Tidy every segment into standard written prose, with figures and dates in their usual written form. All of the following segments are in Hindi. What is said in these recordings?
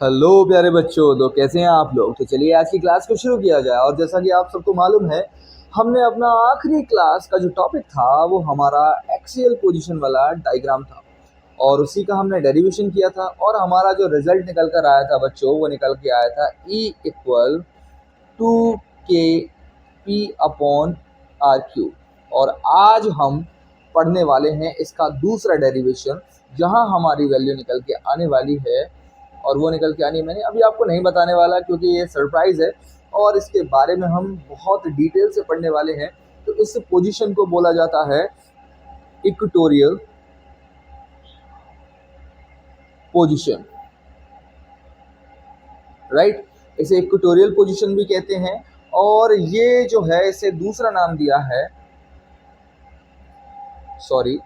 हेलो प्यारे बच्चों, तो कैसे हैं आप लोग। तो चलिए आज की क्लास को शुरू किया जाए। और जैसा कि आप सबको मालूम है, हमने अपना आखिरी क्लास का जो टॉपिक था वो हमारा एक्सियल पोजीशन वाला डायग्राम था, और उसी का हमने डेरिवेशन किया था। और हमारा जो रिजल्ट निकल कर आया था बच्चों, वो निकल के आया था E equal 2 k p/r Q. और आज हम पढ़ने वाले हैं इसका दूसरा डेरिवेशन, जहां हमारी वैल्यू निकल के आने वाली है। और वो निकल के आनी मैंने अभी आपको नहीं बताने वाला, क्योंकि ये सरप्राइज है और इसके बारे में हम बहुत डिटेल से पढ़ने वाले हैं। तो इस पोजीशन को बोला जाता है इक्वेटोरियल पोजीशन, राइट। इसे इक्वेटोरियल पोजीशन भी कहते हैं। और ये जो है, इसे दूसरा नाम दिया है, सॉरी,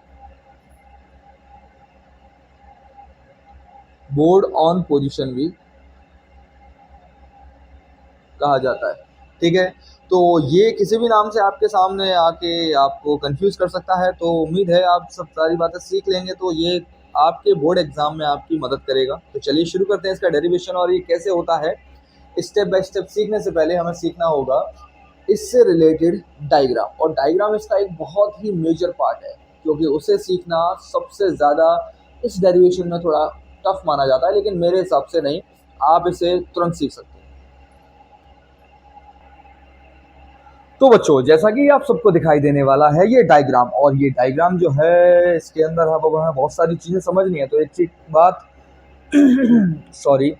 बोर्ड ऑन पोजीशन भी कहा जाता है। ठीक है, तो ये किसी भी नाम से आपके सामने आके आपको कंफ्यूज कर सकता है। तो उम्मीद है आप सब सारी बातें सीख लेंगे, तो ये आपके बोर्ड एग्जाम में आपकी मदद करेगा। तो चलिए शुरू करते हैं इसका डेरिवेशन और ये कैसे होता है। स्टेप बाय स्टेप सीखने से पहले हमें सीखना होगा इससे रिलेटेड डायग्राम। और डायग्राम इसका एक बहुत ही मेजर पार्ट है, क्योंकि उसे सीखना सबसे ज़्यादा इस डेरिवेशन में थोड़ा टफ माना जाता है, लेकिन मेरे हिसाब से नहीं, आप इसे तुरंत सीख सकते हैं। तो बच्चों, जैसा कि आप सबको दिखाई देने वाला है ये डायग्राम, और ये डायग्राम जो है इसके अंदर अब हमें बहुत सारी चीज़ें समझनी है। तो एक चीज बात सॉरी,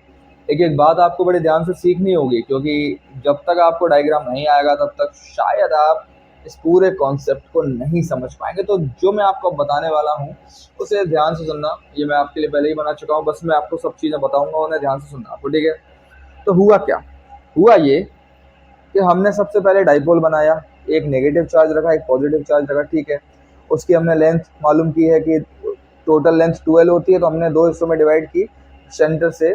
एक एक बात आपको बड़े ध्यान से सीखनी होगी, क्योंकि जब तक आपको डायग्राम नहीं आएगा तब तक शायद आप इस पूरे कॉन्सेप्ट को नहीं समझ पाएंगे। तो जो मैं आपको बताने वाला हूँ उसे ध्यान से सुनना। ये मैं आपके लिए पहले ही बना चुका हूँ, बस मैं आपको सब चीज़ें बताऊंगा, उन्हें ध्यान से सुनना आपको, ठीक है। तो हुआ क्या, हुआ ये कि हमने सबसे पहले डाइपोल बनाया, एक नेगेटिव चार्ज रखा, एक पॉजिटिव चार्ज रखा, ठीक है। उसकी हमने लेंथ मालूम की है कि टोटल लेंथ 2L होती है, तो हमने दो हिस्सों में डिवाइड की, सेंटर से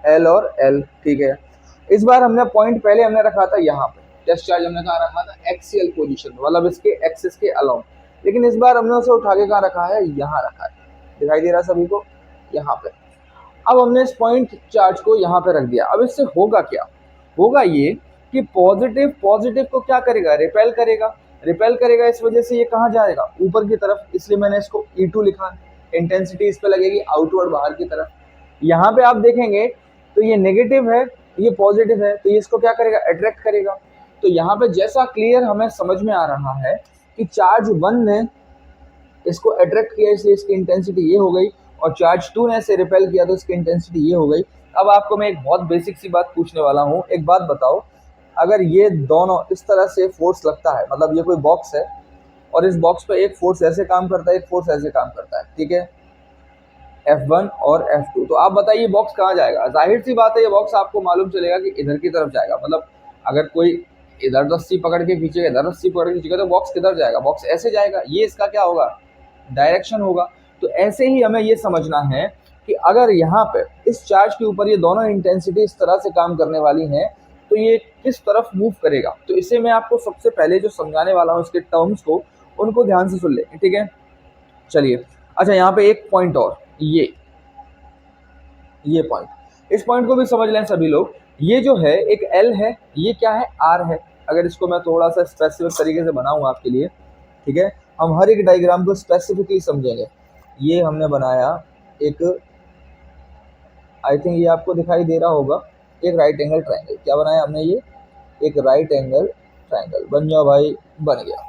L और L, ठीक है। इस बार हमने पॉइंट पहले हमने रखा था यहाँ पे, टेस्ट चार्ज हमने कहाँ रखा था, एक्सियल पोजीशन, मतलब इसके एक्सिस के अलाउंग। लेकिन इस बार हमने उसे उठा के कहाँ रखा है, यहाँ रखा है, दिखाई दे रहा है सभी को, यहाँ पे। अब हमने इस पॉइंट चार्ज को यहाँ पे रख दिया। अब इससे होगा क्या, होगा ये कि पॉजिटिव पॉजिटिव को क्या करेगा, रिपेल करेगा। रिपेल करेगा, इस वजह से ये कहाँ जाएगा, ऊपर की तरफ, इसलिए मैंने इसको E2 लिखा। इंटेंसिटी इस पे लगेगी आउटवर्ड, बाहर की तरफ। यहाँ पे आप देखेंगे तो ये नेगेटिव है, ये पॉजिटिव है, तो ये इसको क्या करेगा, अट्रैक्ट करेगा। तो यहाँ पे जैसा क्लियर हमें समझ में आ रहा है कि चार्ज 1 ने इसको अट्रैक्ट किया, इसलिए इसकी इंटेंसिटी ये हो गई, और चार्ज 2 ने इसे रिपेल किया, तो इसकी इंटेंसिटी ये हो गई। अब आपको मैं एक बहुत बेसिक सी बात पूछने वाला हूँ, एक बात बताओ, अगर ये दोनों इस तरह से फोर्स लगता है, मतलब ये कोई बॉक्स है और इस बॉक्स पे एक फोर्स ऐसे काम करता है, एक फोर्स ऐसे काम करता है, ठीक है, F1 और F2, तो आप बताइए बॉक्स कहाँ जाएगा। जाहिर सी बात है, ये बॉक्स आपको मालूम चलेगा कि इधर की तरफ जाएगा। मतलब अगर कोई इधर रस्सी पकड़ के खींचेगा, इधर रस्सी पकड़ के खींचेगा, तो बॉक्स किधर जाएगा, बॉक्स ऐसे जाएगा। ये इसका क्या होगा, डायरेक्शन होगा। तो ऐसे ही हमें ये समझना है कि अगर यहाँ पे इस चार्ज के ऊपर ये दोनों इंटेंसिटी इस तरह से काम करने वाली हैं, तो ये किस तरफ मूव करेगा। तो इसे मैं आपको सबसे पहले जो समझाने वाला हूँ, इसके टर्म्स को, उनको ध्यान से सुन ले, ठीक है। चलिए, अच्छा, यहाँ पे एक पॉइंट और, ये पॉइंट, इस पॉइंट को भी समझ लें सभी लोग। ये जो है एक L है, ये क्या है, R है। अगर इसको मैं थोड़ा सा स्पेसिफिक तरीके से बनाऊँ आपके लिए, ठीक है, हम हर एक डायग्राम को स्पेसिफिकली समझेंगे। ये हमने बनाया एक, आई थिंक ये आपको दिखाई दे रहा होगा, एक राइट एंगल ट्राइंगल। क्या बनाया हमने, ये एक राइट एंगल ट्राइंगल। बन जाओ भाई, बन गया।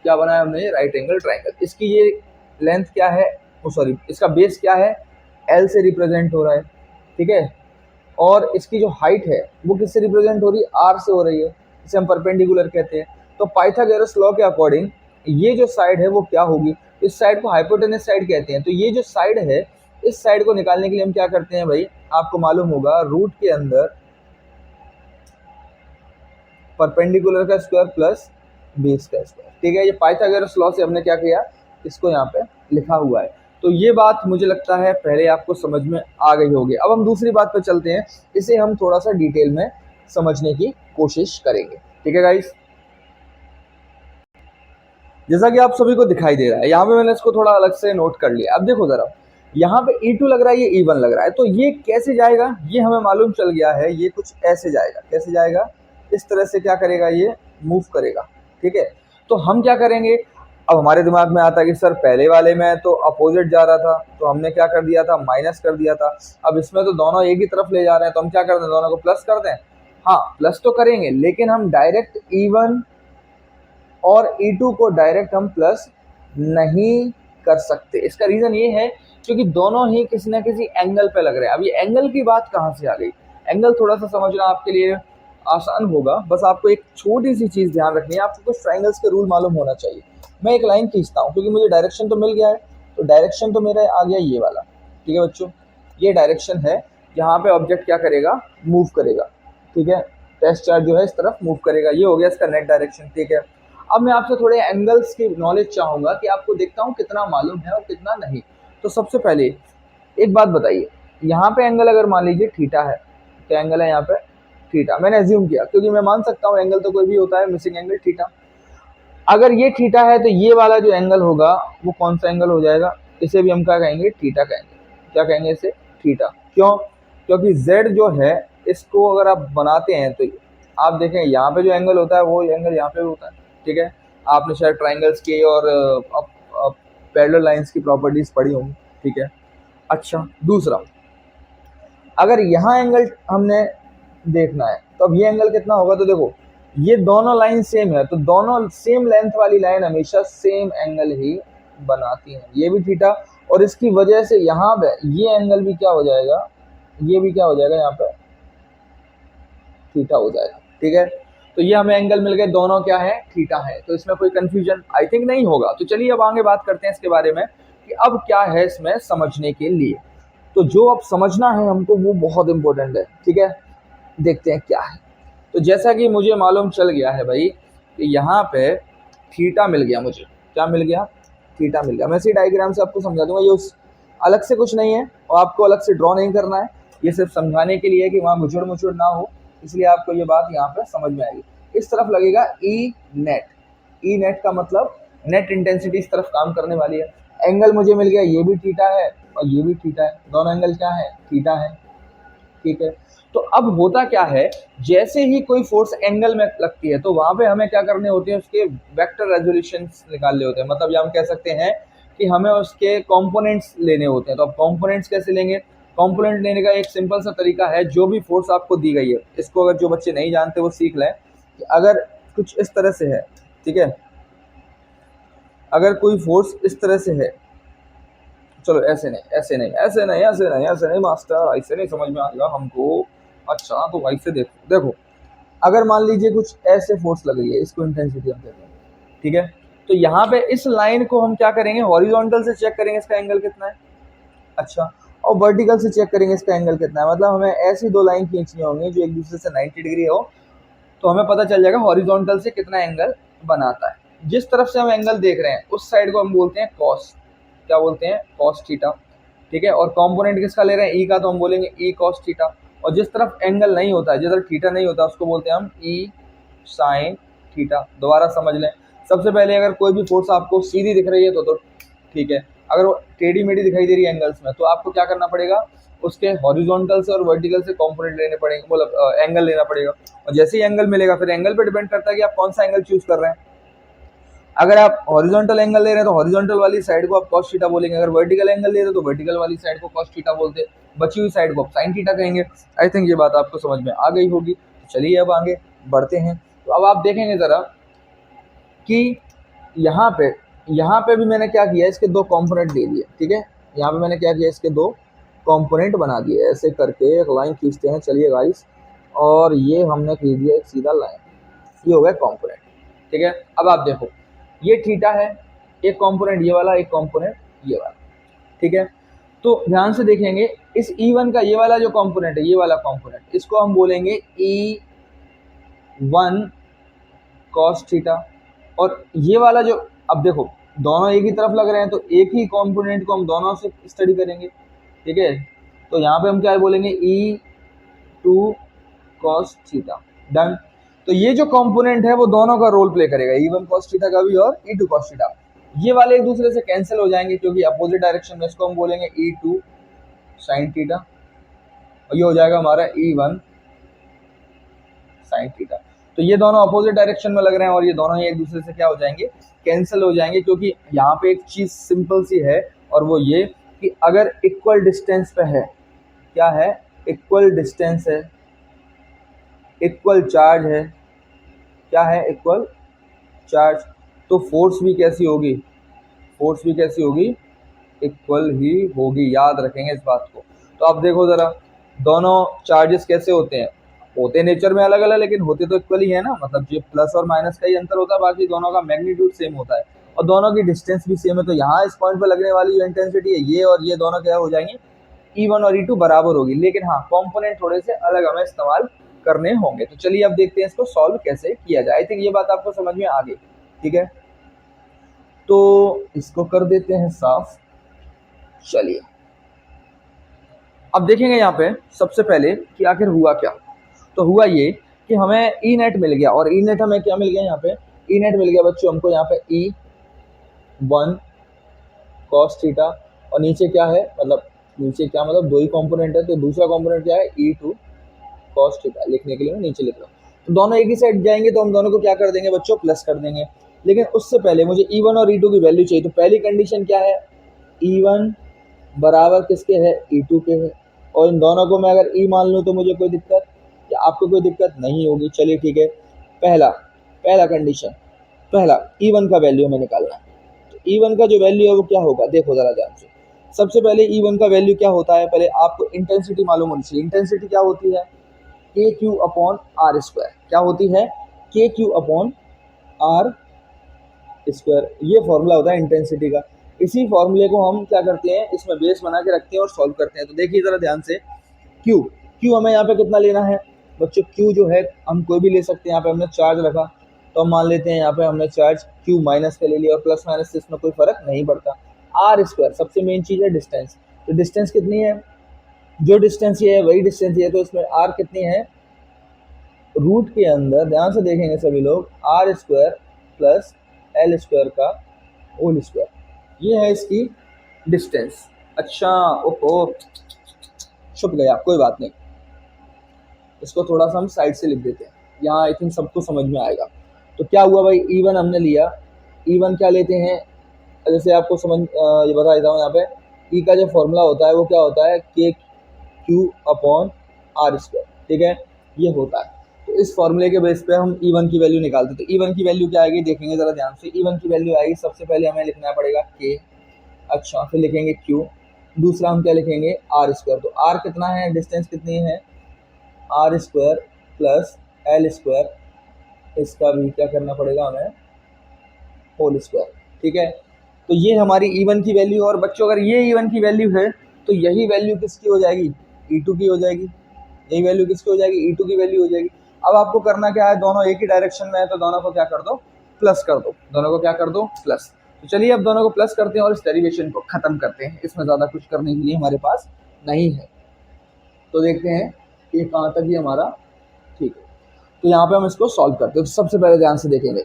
क्या बनाया हमने, ये राइट एंगल ट्राइंगल। इसकी ये लेंथ क्या है, ओ सॉरी, इसका बेस क्या है, L से रिप्रेजेंट हो रहा है, ठीक है। और इसकी जो हाइट है वो किससे रिप्रेजेंट हो रही है, R से हो रही है, इसे हम परपेंडिकुलर कहते हैं। तो पाइथागोरस लॉ के अकॉर्डिंग ये जो साइड है वो क्या होगी, इस साइड को हाइपोटेनस साइड कहते हैं। तो ये जो साइड है, इस साइड को निकालने के लिए हम क्या करते हैं भाई, आपको मालूम होगा, रूट के अंदर परपेंडिकुलर का स्क्वायर प्लस बेस का स्क्वायर, ठीक है। ये पाइथागोरस लॉ से हमने क्या किया, इसको यहाँ पे लिखा हुआ है। तो ये बात मुझे लगता है पहले आपको समझ में आ गई होगी। अब हम दूसरी बात पे चलते हैं, इसे हम थोड़ा सा डिटेल में समझने की कोशिश करेंगे, ठीक है गाइस। जैसा कि आप सभी को दिखाई दे रहा है, यहाँ पे मैंने इसको थोड़ा अलग से नोट कर लिया। अब देखो जरा, यहाँ पे E2 लग रहा है, ये E1 लग रहा है, तो ये कैसे जाएगा ये हमें मालूम चल गया है। ये कुछ ऐसे जाएगा, कैसे जाएगा, इस तरह से क्या करेगा, ये मूव करेगा। ठीक है, तो हम क्या करेंगे, अब हमारे दिमाग में आता है कि सर पहले वाले में तो अपोजिट जा रहा था, तो हमने क्या कर दिया था, माइनस कर दिया था। अब इसमें तो दोनों एक ही तरफ ले जा रहे हैं, तो हम क्या कर दें, दोनों को प्लस कर दें। हाँ, प्लस तो करेंगे, लेकिन हम डायरेक्ट E1 और E2 को डायरेक्ट हम प्लस नहीं कर सकते। इसका रीज़न ये है क्योंकि दोनों ही किसी न किसी एंगल पे लग रहे हैं। अब ये एंगल की बात कहाँ से आ गई, एंगल थोड़ा सा समझना आपके लिए आसान होगा। बस आपको एक छोटी सी चीज़ ध्यान रखनी है, आपको कुछ ट्राइंगल्स के रूल मालूम होना चाहिए। मैं एक लाइन खींचता हूँ क्योंकि मुझे डायरेक्शन तो मिल गया है, तो डायरेक्शन तो मेरा आ गया ये वाला। ठीक है बच्चों, ये डायरेक्शन है, यहाँ पे ऑब्जेक्ट क्या करेगा, मूव करेगा। ठीक है, टेस्ट चार्ज जो है इस तरफ मूव करेगा, ये हो गया इसका नेट डायरेक्शन। ठीक है, अब मैं आपसे थोड़े एंगल्स की नॉलेज चाहूँगा कि आपको देखता हूँ कितना मालूम है और कितना नहीं। तो सबसे पहले एक बात बताइए, यहाँ पे एंगल अगर मान लीजिए थीटा है, क्या एंगल है यहाँ पे, थीटा। मैंने एज्यूम किया क्योंकि मैं मान सकता हूँ एंगल तो कोई भी होता है, मिसिंग एंगल थीटा। अगर ये थीटा है तो ये वाला जो एंगल होगा वो कौन सा एंगल हो जाएगा, इसे भी हम क्या कहेंगे, थीटा कहेंगे। क्या कहेंगे इसे, थीटा। क्यों, क्योंकि z जो है इसको अगर आप बनाते हैं तो आप देखें यहाँ पे जो एंगल होता है वो एंगल यहाँ पे होता है। ठीक है, आपने शायद ट्राइंगल्स की और पैरेलल लाइंस की प्रॉपर्टीज पढ़ी होंगी। ठीक है, अच्छा दूसरा, अगर यहाँ एंगल हमने देखना है तो अब ये एंगल कितना होगा, तो देखो ये दोनों लाइन सेम है, तो दोनों सेम लेंथ वाली लाइन हमेशा सेम एंगल ही बनाती हैं। ये भी थीटा, और इसकी वजह से यहाँ पे ये एंगल भी क्या हो जाएगा, ये भी क्या हो जाएगा, यहाँ पे थीटा हो जाएगा। ठीक है, तो ये हमें एंगल मिल गए, दोनों क्या है, थीटा है। तो इसमें कोई कंफ्यूजन आई थिंक नहीं होगा। तो चलिए अब आगे बात करते हैं इसके बारे में कि अब क्या है इसमें समझने के लिए। तो जो अब समझना है हमको वो बहुत इंपॉर्टेंट है। ठीक है, देखते हैं क्या है। तो जैसा कि मुझे मालूम चल गया है भाई कि यहाँ पे थीटा मिल गया, मुझे क्या मिल गया, थीटा मिल गया। मैं इसी डायग्राम से आपको समझा दूंगा, ये उस अलग से कुछ नहीं है और आपको अलग से ड्रॉ नहीं करना है, ये सिर्फ समझाने के लिए है कि वहाँ मुचड़ मुचड़ ना हो, इसलिए आपको ये बात यहाँ पे समझ में आएगी। इस तरफ लगेगा ई नेट, ई नेट का मतलब नेट इंटेंसिटी इस तरफ काम करने वाली है। एंगल मुझे मिल गया, ये भी थीटा है और ये भी थीटा है, दोनों एंगल क्या है, थीटा है। ठीक है, तो अब होता क्या है, जैसे ही कोई फोर्स एंगल में लगती है तो वहां पे हमें क्या करने होते हैं, उसके वेक्टर रेजोल्यूशन निकालने होते हैं। मतलब ये हम कह सकते हैं कि हमें उसके कंपोनेंट्स लेने होते हैं। तो अब कंपोनेंट्स कैसे लेंगे, कंपोनेंट लेने का एक सिंपल सा तरीका है, जो भी फोर्स आपको दी गई है, इसको अगर जो बच्चे नहीं जानते वो सीख लें कि अगर कुछ इस तरह से है, ठीक है, अगर कोई फोर्स इस तरह से है, चलो ऐसे नहीं, ऐसे नहीं, ऐसे नहीं, ऐसे नहीं, ऐसे नहीं मास्टर, ऐसे नहीं समझ में आएगा हमको। अच्छा तो वैसे देखो, देखो अगर मान लीजिए कुछ ऐसे फोर्स लग रही है, इसको इंटेंसिटी हम कहते हैं। ठीक है, तो यहाँ पे इस लाइन को हम क्या करेंगे, हॉरिजॉन्टल से चेक करेंगे इसका एंगल कितना है। अच्छा, और वर्टिकल से चेक करेंगे इसका एंगल कितना है। मतलब हमें ऐसी दो लाइन खींचनी होंगी जो एक दूसरे से 90 डिग्री हो, तो हमें पता चल जाएगा हॉरिजॉन्टल से कितना एंगल बनाता है। जिस तरफ से हम एंगल देख रहे हैं उस साइड को हम बोलते हैं कॉस, क्या बोलते हैं, कॉस थीटा। ठीक है, और कंपोनेंट किसका ले रहे हैं, ई का, तो हम बोलेंगे ई कॉस थीटा। और जिस तरफ एंगल नहीं होता है, जिस तरफ थीटा नहीं होता, उसको बोलते हैं हम ई साइन थीटा। दोबारा समझ लें, सबसे पहले अगर कोई भी फोर्स आपको सीधी दिख रही है तो ठीक है, अगर वो टेढ़ी मेढ़ी दिखाई दे रही है एंगल्स में, तो आपको क्या करना पड़ेगा, उसके हॉरिजॉन्टल से और वर्टिकल से कंपोनेंट लेने पड़ेंगे, मतलब एंगल लेना पड़ेगा। और जैसे ही एंगल मिलेगा, फिर एंगल पे डिपेंड करता है कि आप कौन सा एंगल चूज कर रहे हैं। अगर आप हॉरिजॉन्टल एंगल ले रहे हैं तो हॉरिजॉन्टल वाली साइड को आप कॉस थीटा बोलेंगे, अगर वर्टिकल एंगल ले रहे हो तो वर्टिकल वाली साइड को कॉस थीटा बोलते हैं, बची हुई साइड को आप साइन थीटा कहेंगे। आई थिंक ये बात आपको समझ में आ गई होगी। तो चलिए अब आगे बढ़ते हैं। तो अब आप देखेंगे ज़रा कि यहाँ पे भी मैंने क्या किया, इसके दो कंपोनेंट दे दिए। ठीक है, यहाँ पे मैंने क्या किया, इसके दो कंपोनेंट बना दिए। ऐसे करके एक लाइन खींचते हैं, चलिए गाइस, और ये हमने खींच दिया एक सीधा लाइन, ये हो गया कंपोनेंट। ठीक है, अब आप देखो ये थीटा है, एक कंपोनेंट ये वाला, एक कंपोनेंट ये वाला। ठीक है, तो ध्यान से देखेंगे, इस E1 का ये वाला जो कंपोनेंट है, ये वाला कंपोनेंट, इसको हम बोलेंगे E1 cos थीटा। और ये वाला जो, अब देखो दोनों एक ही तरफ लग रहे हैं तो एक ही कंपोनेंट को हम दोनों से स्टडी करेंगे। ठीक है, तो यहाँ पे हम क्या बोलेंगे, E2 cos थीटा। डन। तो ये जो कंपोनेंट है वो दोनों का रोल प्ले करेगा, E1 cos थीटा का भी और E2 cos थीटा। ये वाले एक दूसरे से कैंसिल हो जाएंगे क्योंकि अपोजिट डायरेक्शन में, इसको हम बोलेंगे E2 साइन थीटा और ये हो जाएगा हमारा E1 साइन थीटा। तो ये दोनों अपोजिट डायरेक्शन में लग रहे हैं और ये दोनों ही एक दूसरे से क्या हो जाएंगे, कैंसिल हो जाएंगे, क्योंकि यहाँ पे एक चीज़ सिंपल सी है और वो ये कि अगर इक्वल डिस्टेंस पे है, क्या है, इक्वल डिस्टेंस है, इक्वल चार्ज है, क्या है, इक्वल चार्ज, तो फोर्स भी कैसी होगी, फोर्स भी कैसी होगी, इक्वल ही होगी। याद रखेंगे इस बात को। तो अब देखो ज़रा, दोनों चार्जेस कैसे होते हैं, होते नेचर में अलग अलग लेकिन होते तो इक्वल ही है ना, मतलब ये प्लस और माइनस का ही अंतर होता है, बाकी दोनों का मैग्नीट्यूड सेम होता है और दोनों की डिस्टेंस भी सेम है। तो यहाँ इस पॉइंट पर लगने वाली जो इंटेंसिटी है, ये और ये दोनों क्या हो जाएंगे, E1 और E2 बराबर होगी, लेकिन हाँ कॉम्पोनेंट थोड़े से अलग हमें इस्तेमाल करने होंगे। तो चलिए अब देखते हैं इसको सॉल्व कैसे किया जाए। आई थिंक ये बात आपको समझ में आ गई, ठीक है, तो इसको कर देते हैं साफ। चलिए अब देखेंगे यहाँ पे सबसे पहले कि आखिर हुआ क्या। तो हुआ ये कि हमें ई नेट मिल गया, और ई नेट हमें क्या मिल गया, यहाँ पे ई नेट मिल गया बच्चों हमको, यहाँ पे E1 कॉस थीटा और नीचे क्या है, मतलब नीचे क्या, मतलब दो ही कंपोनेंट है, तो दूसरा कंपोनेंट क्या है, E2 कॉस थीटा। लिखने के लिए मैं नीचे लिख रहा हूँ, तो दोनों एक ही साइड जाएंगे तो हम दोनों को क्या कर देंगे बच्चों, प्लस कर देंगे। लेकिन उससे पहले मुझे E1 और E2 की वैल्यू चाहिए। तो पहली कंडीशन क्या है, E1 बराबर किसके है, E2 के है, और इन दोनों को मैं अगर E मान लूँ तो मुझे कोई दिक्कत, या आपको कोई दिक्कत नहीं होगी। चलिए ठीक है, पहला कंडीशन, पहला E1 का वैल्यू हमें निकालना है। तो E1 का जो वैल्यू है वो क्या होगा, देखो जरा ध्यान से। सबसे पहले E1 का वैल्यू क्या होता है, पहले आपको इंटेंसिटी मालूम होनी चाहिए। इंटेंसिटी क्या होती है, K Q upon R square, क्या होती है, K Q upon R square, ये फॉर्मूला होता है इंटेंसिटी का। इसी फॉर्मूले को हम क्या करते हैं, इसमें बेस बना के रखते हैं और सॉल्व करते हैं। तो देखिए ज़रा ध्यान से, क्यू क्यू हमें यहाँ पे कितना लेना है बच्चों, क्यू जो है हम कोई भी ले सकते हैं। यहाँ पे हमने चार्ज रखा तो हम मान लेते हैं यहाँ पे हमने चार्ज क्यू माइनस का ले लिया, और प्लस माइनस से इसमें कोई फर्क नहीं पड़ता। आर स्क्वायर सबसे मेन चीज़ है, डिस्टेंस। तो डिस्टेंस कितनी है, जो डिस्टेंस ये है वही डिस्टेंस ये है, तो इसमें आर कितनी है, रूट के अंदर ध्यान से देखेंगे सभी लोग, R square plus L square का होल स्क्वायर, ये है इसकी डिस्टेंस। अच्छा, ओहो छुप गया, कोई बात नहीं, इसको थोड़ा सा हम साइड से लिख देते हैं, यहाँ आई थिंक सबको समझ में आएगा। तो क्या हुआ भाई, E1 हमने लिया, E1 क्या लेते हैं, जैसे आपको समझ ये बता देता हूँ, यहाँ पे ई का जो फॉर्मूला होता है वो क्या होता है, K Q upon R square, ठीक है, ये होता है। तो इस फॉर्मूले के बेस पे हम E1 की वैल्यू निकालते हैं। तो E1 की वैल्यू क्या आएगी, देखेंगे ज़रा ध्यान से। E1 की वैल्यू आएगी, सबसे पहले हमें लिखना पड़ेगा के, अच्छा फिर लिखेंगे Q, दूसरा हम क्या लिखेंगे, आर स्क्वायर। तो आर कितना है, डिस्टेंस कितनी है, R square plus L square, इसका भी क्या करना पड़ेगा हमें, होल स्क्वायर, ठीक है। तो ये हमारी E1 की वैल्यू, और बच्चों अगर ये E1 की वैल्यू है तो यही वैल्यू किसकी हो जाएगी, E2 की हो जाएगी। यही वैल्यू किसकी हो जाएगी, E2 की वैल्यू हो जाएगी। अब आपको करना क्या है, दोनों एक ही डायरेक्शन में है तो दोनों को क्या कर दो, प्लस कर दो, दोनों को क्या कर दो, प्लस। तो चलिए अब दोनों को प्लस करते हैं और इस डेरिवेशन को खत्म करते हैं, इसमें ज़्यादा कुछ करने के लिए हमारे पास नहीं है। तो देखते हैं कि कहाँ तक ये हमारा ठीक है। तो यहाँ पे हम इसको सॉल्व करते हैं। तो सबसे पहले ध्यान से देखेंगे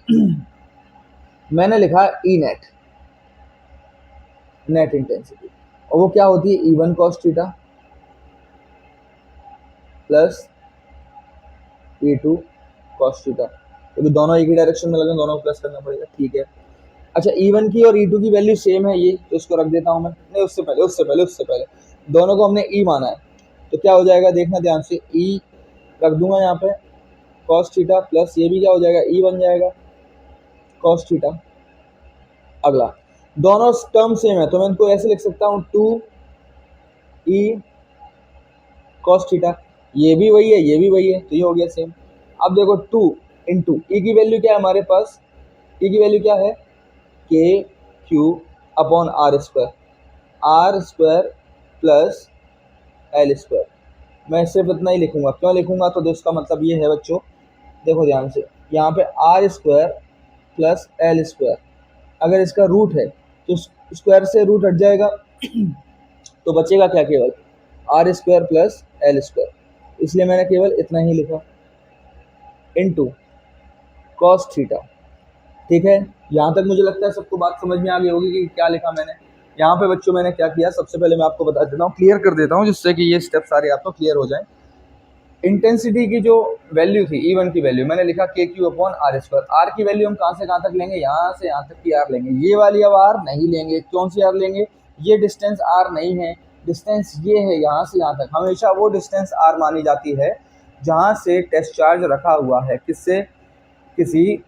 मैंने लिखा ई नेट, नेट इंटेंसिटी, और वो क्या होती है, E1 cos theta plus E2 cos theta, क्योंकि दोनों एक ही डायरेक्शन में लगे, दोनों को प्लस करना पड़ेगा, ठीक है। अच्छा, E1 की और E2 की वैल्यू सेम है, ये तो इसको रख देता हूँ मैं, नहीं उससे पहले दोनों को हमने E माना है, तो क्या हो जाएगा, देखना ध्यान से, E रख दूंगा यहाँ पे cos थीटा प्लस ये भी क्या हो जाएगा, E बन जाएगा cos थीटा। अगला, दोनों टर्म सेम है तो मैं इनको ऐसे लिख सकता हूँ 2E cos थीटा, ये भी वही है, ये भी वही है, तो ये हो गया सेम। अब देखो 2 इंटू ई की वैल्यू क्या है हमारे पास, ई की वैल्यू क्या है, K Q upon R square plus L square. मैं सिर्फ इतना ही लिखूंगा, क्यों लिखूंगा, तो इसका मतलब ये है बच्चों, देखो ध्यान से, यहाँ पे R square plus L square, अगर इसका रूट है तो स्क्वायर से रूट हट जाएगा तो बचेगा क्या, केवल R square plus L square, इसलिए मैंने केवल इतना ही लिखा, इनटू कॉस थीटा ठीक है, यहाँ तक मुझे लगता है सबको बात समझ में आ गई होगी कि क्या लिखा मैंने। यहाँ पे बच्चों मैंने क्या किया, सबसे पहले मैं आपको बता देता हूँ, क्लियर कर देता हूँ, जिससे कि ये स्टेप सारे आपको क्लियर हो जाए। इंटेंसिटी की जो वैल्यू थी, E1 की वैल्यू मैंने लिखा KQ/R²। आर की वैल्यू हम कहाँ से कहाँ तक लेंगे, यहाँ से यहाँ तक की आर लेंगे। ये वाली अब आर नहीं लेंगे, कौन सी आर लेंगे, ये डिस्टेंस आर नहीं है, डिस्टेंस ये है यहाँ से यहाँ तक। हमेशा वो डिस्टेंस आर मानी जाती है जहाँ से टेस्ट चार्ज रखा हुआ है, किससे, किसी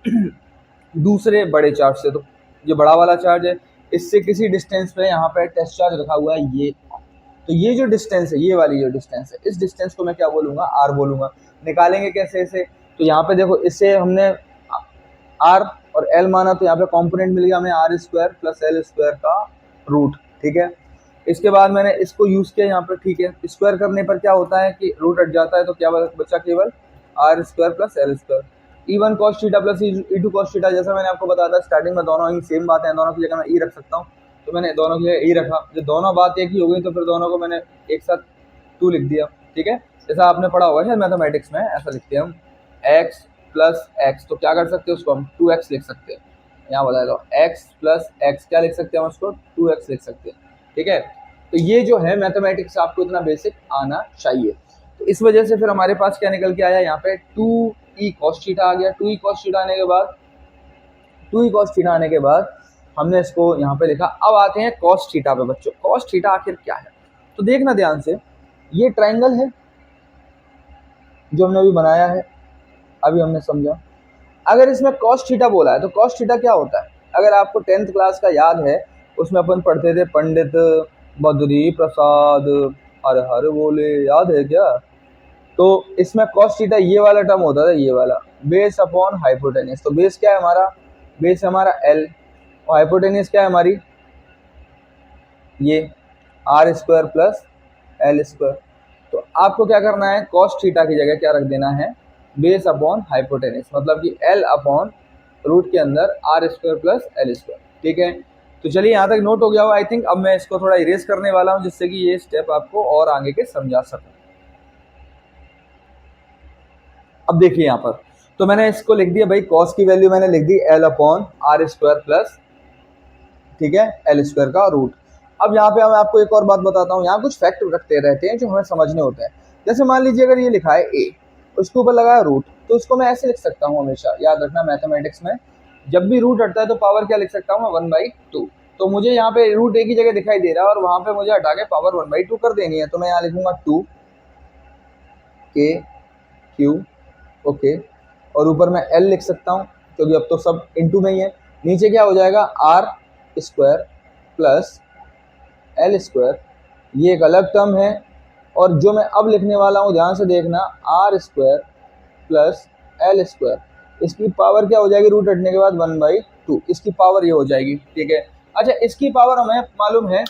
दूसरे बड़े चार्ज से। तो ये बड़ा वाला चार्ज है, इससे किसी डिस्टेंस पे यहाँ पे टेस्ट चार्ज रखा हुआ है ये। तो ये जो डिस्टेंस है, ये वाली जो डिस्टेंस है, इस डिस्टेंस को मैं क्या बोलूँगा, आर बोलूँगा। निकालेंगे कैसे इसे, तो यहाँ पे देखो, इससे हमने आर और एल माना, तो यहाँ पे कॉम्पोनेंट मिल गया हमें R² + L² का रूट। ठीक है, इसके बाद मैंने इसको यूज़ किया यहाँ पर। ठीक है, स्क्वायर करने पर क्या होता है कि रूट हट जाता है, तो क्या बचा केवल R² + L²। E1 cos theta + E2 cos theta, जैसा मैंने आपको बताया था स्टार्टिंग में, दोनों ही सेम बात है, दोनों की जगह मैं ई रख सकता हूँ, तो मैंने दोनों की जगह ई रखा। जब दोनों बात एक ही हो गई तो फिर दोनों को मैंने एक साथ 2 लिख दिया। ठीक है, जैसा आपने पढ़ा होगा शायद मैथमेटिक्स में, ऐसा लिखते हैं हम x + x, तो क्या कर सकते हैं उसको हम 2x लिख सकते हैं। यहाँ बताया दो x + x, क्या लिख सकते हैं हम उसको 2x लिख सकते हैं। ठीक है, तो ये जो है मैथमेटिक्स आपको इतना बेसिक आना चाहिए। तो इस वजह से फिर हमारे पास क्या निकल के आया, यहाँ पे 2e cos थीटा आ गया। 2e cos थीटा आने के बाद 2e cos थीटा आने के बाद हमने इसको यहाँ पे लिखा। अब आते हैं cos थीटा पे बच्चों। cos थीटा आखिर क्या है, तो देखना ध्यान से, ये ट्राइंगल है जो हमने अभी बनाया है, अभी हमने समझा। अगर इसमें cos थीटा बोला है तो cos थीटा क्या होता है, अगर आपको 10th क्लास का याद है, उसमें अपन पढ़ते थे पंडित बद्री प्रसाद हर हर बोले, याद है क्या। तो इसमें cos थीटा ये वाला टर्म होता था, ये वाला बेस अपॉन हाइपोटेनियस। तो बेस क्या है हमारा, बेस है हमारा L, और हाइपोटेनियस क्या है हमारी, ये R² + L²। तो आपको क्या करना है, cos थीटा की जगह क्या रख देना है, बेस अपॉन हाइपोटेनियस, मतलब कि L अपॉन रूट के अंदर R² + L²। ठीक है, तो चलिए यहाँ तक नोट हो गया हो आई थिंक। अब मैं इसको थोड़ा इरेज करने वाला हूँ, जिससे कि ये स्टेप आपको और आगे के समझा सकूँ। अब देखिए यहाँ पर, तो मैंने इसको लिख दिया भाई, cos की वैल्यू मैंने लिख दी L/R² + ठीक है L² का रूट। अब यहाँ पे मैं आपको एक और बात बताता हूँ, यहाँ कुछ फैक्ट रखते रहते हैं जो हमें समझने होते हैं। जैसे मान लीजिए अगर ये लिखा है a, उसके ऊपर लगा है रूट, तो उसको मैं ऐसे लिख सकता हूँ, हमेशा याद रखना मैथमेटिक्स में जब भी रूट हटता है तो पावर क्या लिख सकता हूँ मैं, 1/2। तो मुझे यहाँ पे रूट एक ही जगह दिखाई दे रहा है और वहाँ पे मुझे हटा के पावर 1/2 कर देनी है, तो मैं यहाँ लिखूंगा 2KQ, ओके, और ऊपर मैं L लिख सकता हूँ क्योंकि अब तो सब इनटू में ही है। नीचे क्या हो जाएगा, R² + L², ये एक अलग टर्म है। और जो मैं अब लिखने वाला हूँ ध्यान से देखना, R² + L², इसकी पावर क्या हो जाएगी, रूट हटने के बाद 1/2, इसकी पावर ये हो जाएगी। ठीक है, अच्छा इसकी पावर हमें मालूम है,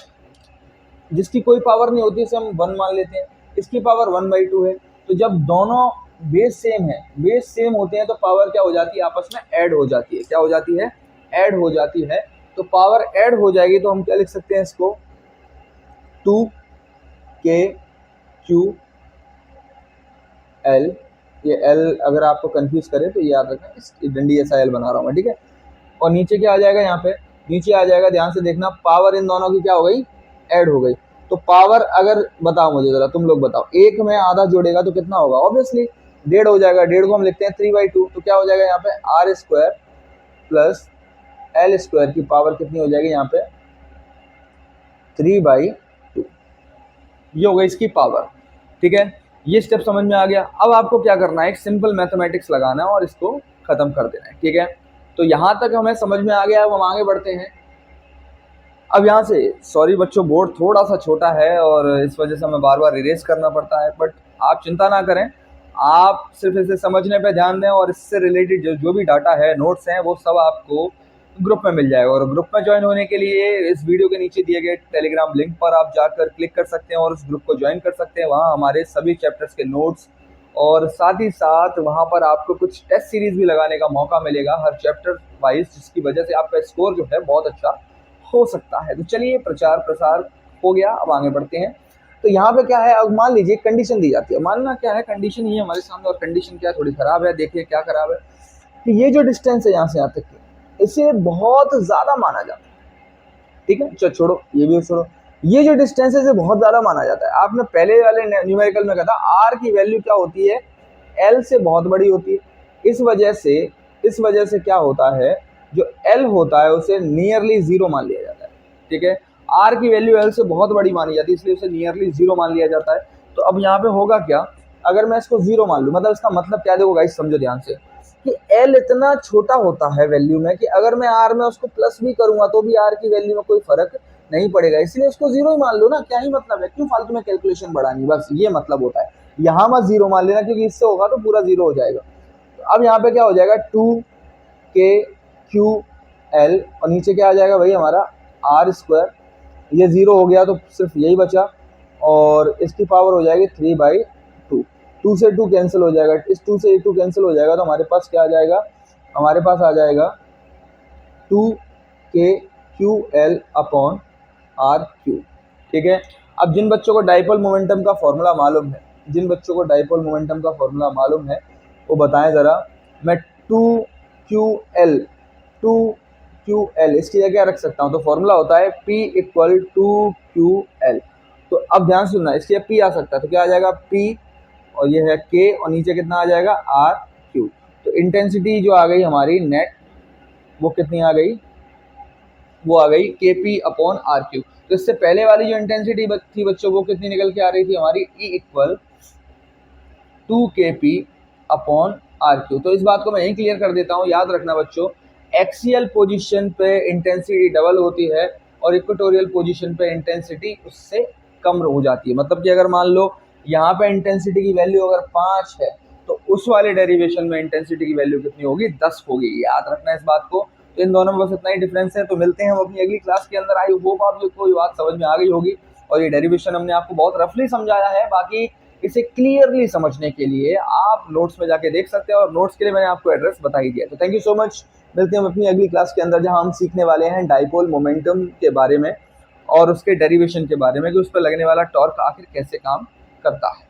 जिसकी कोई पावर नहीं होती उसे हम 1 मान लेते हैं, इसकी पावर 1/2 है। तो जब दोनों बेस सेम है, बेस सेम होते हैं, तो पावर क्या हो जाती है, आपस में ऐड हो जाती है। क्या हो जाती है, ऐड हो जाती है। तो पावर ऐड हो जाएगी तो हम क्या लिख सकते हैं इसको, 2KQL। ये L अगर आपको कंफ्यूज करे तो याद रखना, इस डंडी ऐसा L बना रहा हूँ मैं। ठीक है, और नीचे क्या आ जाएगा, यहाँ पे नीचे आ जाएगा, ध्यान से देखना, पावर इन दोनों की क्या हो गई, ऐड हो गई। तो पावर अगर बताओ मुझे जरा, तुम लोग बताओ, एक में आधा जोड़ेगा तो कितना होगा, ऑब्वियसली 1.5 हो जाएगा। 1.5 को हम लिखते हैं 3/2, तो क्या हो जाएगा यहाँ पे, R² + L² की पावर कितनी हो जाएगी यहाँ पे, 3/2। ये हो गई इसकी पावर। ठीक है, ये स्टेप समझ में आ गया। अब आपको क्या करना है, एक सिंपल मैथमेटिक्स लगाना है और इसको खत्म कर देना है। ठीक है, तो यहाँ तक हमें समझ में आ गया, अब हम आगे बढ़ते हैं। अब यहाँ से, सॉरी बच्चों, बोर्ड थोड़ा सा छोटा है और इस वजह से हमें बार बार इरेज करना पड़ता है, बट आप चिंता ना करें, आप सिर्फ इसे समझने पे ध्यान दें और इससे रिलेटेड जो भी डाटा है, नोट्स हैं, वो सब आपको ग्रुप में मिल जाएगा। और ग्रुप में ज्वाइन होने के लिए इस वीडियो के नीचे दिए गए टेलीग्राम लिंक पर आप जाकर क्लिक कर सकते हैं और उस ग्रुप को ज्वाइन कर सकते हैं। वहाँ हमारे सभी चैप्टर्स के नोट्स और साथ ही साथ वहाँ पर आपको कुछ टेस्ट सीरीज भी लगाने का मौका मिलेगा हर चैप्टर वाइज, जिसकी वजह से आपका स्कोर जो है बहुत अच्छा हो सकता है। तो चलिए, प्रचार प्रसार हो गया, अब आगे बढ़ते हैं। तो यहाँ पे क्या है, अब मान लीजिए कंडीशन दी जाती है, मानना क्या है, कंडीशन ये हमारे सामने, और कंडीशन क्या थोड़ी खराब है, देखिए क्या खराब है कि ये जो डिस्टेंस है यहाँ से यहाँ तक की, इसे बहुत ज़्यादा माना जाता है। ठीक है, चलो छोड़ो, ये भी छोड़ो। ये जो डिस्टेंस है इसे बहुत ज़्यादा माना जाता है। आपने पहले वाले न्यूमेरिकल में कहा था आर की वैल्यू क्या होती है, एल से बहुत बड़ी होती है। इस वजह से क्या होता है, जो एल होता है उसे नियरली ज़ीरो मान लिया जाता है। ठीक है, आर की वैल्यू एल से बहुत बड़ी मानी जाती है, इसलिए उसे नियरली ज़ीरो मान लिया जाता है। तो अब यहाँ पे होगा क्या, अगर मैं इसको ज़ीरो मान लूँ, मतलब इसका मतलब क्या, देखो गाइस समझो ध्यान से कि एल इतना छोटा होता है वैल्यू में कि अगर मैं आर में उसको प्लस भी करूंगा तो भी आर की वैल्यू में कोई फर्क नहीं पड़ेगा, इसलिए उसको जीरो ही मान लो ना, क्या ही मतलब है, क्यों फालतू में कैलकुलेशन बढ़ानी, बस ये मतलब होता है। यहाँ मत जीरो मान लेना क्योंकि इससे होगा तो पूरा जीरो हो जाएगा। तो अब यहाँ पे क्या हो जाएगा, 2k/q/l और नीचे क्या आ जाएगा भाई हमारा r²। ये जीरो हो गया तो सिर्फ यही बचा और इसकी पावर हो जाएगी 3/2। 2 से 2 कैंसिल हो जाएगा, इस 2 से 2 कैंसिल हो जाएगा तो हमारे पास क्या आ जाएगा, हमारे पास आ जाएगा 2k/q/l/r³। ठीक है, अब जिन बच्चों को डाइपोल मोमेंटम का फॉर्मूला मालूम है, वो बताएं ज़रा। मैं 2ql इसकी जगह रख सकता हूँ, तो फॉर्मूला होता है P = 2ql। तो अब ध्यान सुनना, इसके P आ सकता है तो क्या आ जाएगा P और ये है K और नीचे कितना आ जाएगा R3। तो इंटेंसिटी जो आ गई हमारी नेट, वो कितनी आ गई, वो आ गई Kp/R3। तो इससे पहले वाली जो इंटेंसिटी थी बच्चों, वो कितनी निकल के आ रही थी हमारी, E = 2Kp/R3। तो इस बात को मैं यहीं क्लियर कर देता हूँ, याद रखना बच्चों, एक्सियल पोजीशन पे इंटेंसिटी डबल होती है और इक्वेटोरियल पोजीशन पे इंटेंसिटी उससे कम हो जाती है। मतलब कि अगर मान लो यहाँ पे इंटेंसिटी की वैल्यू अगर 5 है तो उस वाले डेरिवेशन में इंटेंसिटी की वैल्यू कितनी होगी, 10 होगी। याद रखना इस बात को। तो इन दोनों में बस इतना ही डिफरेंस है। तो मिलते हैं हम अपनी अगली क्लास के अंदर। आई होप आप लोग को ये बात समझ में आ गई होगी और ये डेरिवेशन हमने आपको बहुत रफली समझाया है। बाकी इसे क्लियरली समझने के लिए आप नोट्स में जाके देख सकते हैं और नोट्स के लिए मैंने आपको एड्रेस बता ही दिया। तो थैंक यू सो मच। मिलते हैं हम अपनी अगली क्लास के अंदर, जहां हम सीखने वाले हैं डाइपोल मोमेंटम के बारे में और उसके डेरिवेशन के बारे में कि उस पर लगने वाला टॉर्क आखिर कैसे काम करता है।